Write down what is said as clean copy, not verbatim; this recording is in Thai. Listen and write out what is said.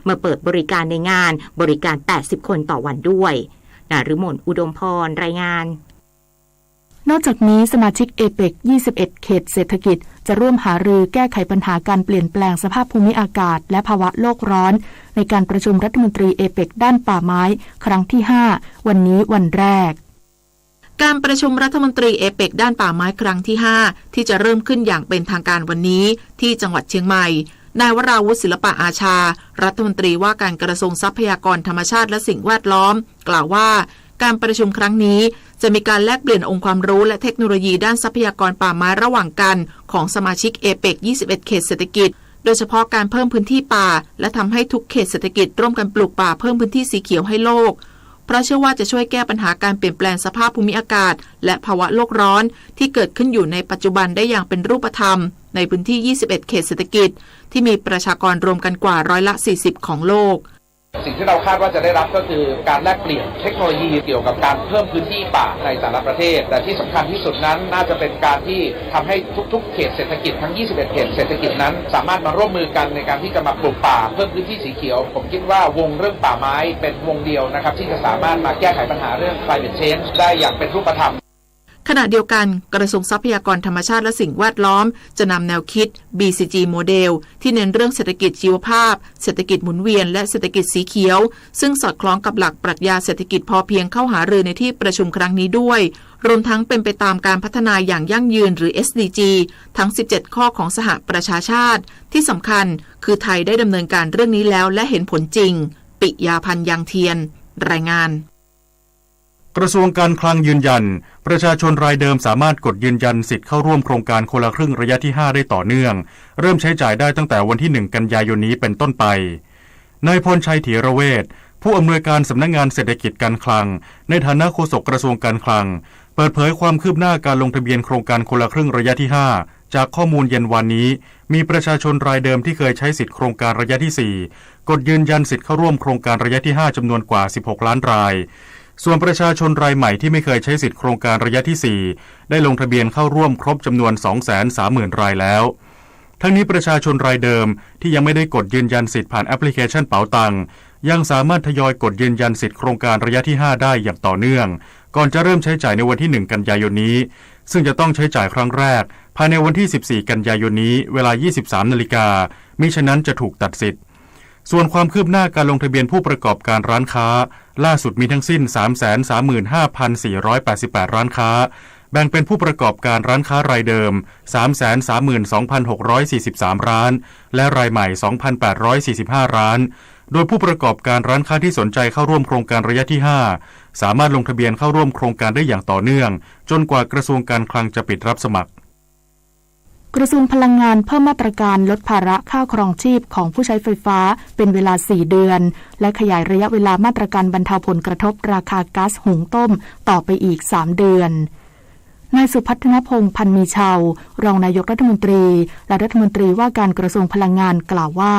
มาเปิดบริการในงานบริการ80คนต่อวันด้วยนฤมลอุดมพรรายงานนอกจากนี้สมาชิกเอเปก21เขตเศรษฐกิจจะร่วมหารือแก้ไขปัญหาการเปลี่ยนแปลงสภาพภูมิอากาศและภาวะโลกร้อนในการประชุมรัฐมนตรีเอเปกด้านป่าไม้ครั้งที่5วันนี้วันแรกการประชุมรัฐมนตรีเอเปกด้านป่าไม้ครั้งที่5ที่จะเริ่มขึ้นอย่างเป็นทางการวันนี้ที่จังหวัดเชียงใหม่นายวราวุฒิศิลปะอาชารัฐมนตรีว่าการกระทรวงทรัพยากรธรรมชาติและสิ่งแวดล้อมกล่าวว่าการประชุมครั้งนี้จะมีการแลกเปลี่ยนองค์ความรู้และเทคโนโลยีด้านทรัพยากรป่าไม้ระหว่างกันของสมาชิกเอเปก21เขตเศรษฐกิจโดยเฉพาะการเพิ่มพื้นที่ป่าและทำให้ทุกเขตเศรษฐกิจร่วมกันปลูกป่าเพิ่มพื้นที่สีเขียวให้โลกเพราะเชื่อว่าจะช่วยแก้ปัญหาการเปลี่ยนแปลงสภาพภูมิอากาศและภาวะโลกร้อนที่เกิดขึ้นอยู่ในปัจจุบันได้อย่างเป็นรูปธรรมในพื้นที่21เขตเศรษฐกิจที่มีประชากรรวมกันกว่า40%ของโลกสิ่งที่เราคาดว่าจะได้รับก็คือการแลกเปลี่ยนเทคโนโลยีเกี่ยวกับการเพิ่มพื้นที่ป่าในแต่ละประเทศแต่ที่สำคัญที่สุดนั้นน่าจะเป็นการที่ทำให้ทุกๆเขตเศรษฐกิจทั้ง21เขตเศรษฐกิจนั้นสามารถมาร่วมมือกันในการที่จะมาปลูกป่าเพิ่มพื้นที่สีเขียวผมคิดว่าวงเรื่องป่าไม้เป็นวงเดียวนะครับที่จะสามารถมาแก้ไขปัญหาเรื่อง climate change ได้อย่างเป็นรูปธรรมขณะเดียวกันกระทรวงทรัพยากรธรรมชาติและสิ่งแวดล้อมจะนำแนวคิด BCG โมเดลที่เน้นเรื่องเศรษฐกิจชีวภาพเศรษฐกิจหมุนเวียนและเศรษฐกิจสีเขียวซึ่งสอดคล้องกับหลักปรัชญาเศรษฐกิจพอเพียงเข้าหารือในที่ประชุมครั้งนี้ด้วยรวมทั้งเป็นไปตามการพัฒนาอย่างยั่งยืนหรือ SDG ทั้ง17ข้อของสหประชาชาติที่สำคัญคือไทยได้ดำเนินการเรื่องนี้แล้วและเห็นผลจริงปิยาพันธ์ยังเทียนรายงานกระทรวงการคลังยืนยันประชาชนรายเดิมสามารถกดยืนยันสิทธิ์เข้าร่วมโครงการคนละครึ่งระยะที่5ได้ต่อเนื่องเริ่มใช้จ่ายได้ตั้งแต่วันที่1กันยายนนี้เป็นต้นไปนายพลชัยถีระเวชผู้อำนวยการสำนักงานเศรษฐกิจการคลังในฐานะโฆษกกระทรวงการคลังเปิดเผยความคืบหน้าการลงทะเบียนโครงการคนละครึ่งระยะที่5จากข้อมูลเย็นวันนี้มีประชาชนรายเดิมที่เคยใช้สิทธิ์โครงการระยะที่4กดยืนยันสิทธิ์เข้าร่วมโครงการระยะที่5จำนวนกว่า16ล้านรายส่วนประชาชนรายใหม่ที่ไม่เคยใช้สิทธิ์โครงการระยะที่4ได้ลงทะเบียนเข้าร่วมครบจำนวน 230,000 รายแล้วทั้งนี้ประชาชนรายเดิมที่ยังไม่ได้กดยืนยันสิทธิ์ผ่านแอปพลิเคชันเป๋าตังยังสามารถทยอยกดยืนยันสิทธิ์โครงการระยะที่5ได้อย่างต่อเนื่องก่อนจะเริ่มใช้จ่ายในวันที่1กันยายนนี้ซึ่งจะต้องใช้จ่ายครั้งแรกภายในวันที่14กันยายนนี้เวลา 23:00 น.มิฉะนั้นจะถูกตัดสิทธิ์ส่วนความคืบหน้าการลงทะเบียนผู้ประกอบการร้านค้าล่าสุดมีทั้งสิ้น 335,488 ร้านค้าแบ่งเป็นผู้ประกอบการร้านค้ารายเดิม 332,643 ร้านและรายใหม่ 2,845 ร้านโดยผู้ประกอบการร้านค้าที่สนใจเข้าร่วมโครงการระยะที่5สามารถลงทะเบียนเข้าร่วมโครงการได้อย่างต่อเนื่องจนกว่ากระทรวงการคลังจะปิดรับสมัครกระทรวงพลังงานเพิ่มมาตรการลดภาระค่าครองชีพของผู้ใช้ไฟฟ้าเป็นเวลา4เดือนและขยายระยะเวลามาตรการบรรเทาผลกระทบราคาก๊าซหุงต้มต่อไปอีก3เดือนนายสุพัฒนพงษ์พันมีเชารองนายกรัฐมนตรีและรัฐมนตรีว่าการกระทรวงพลังงานกล่าวว่า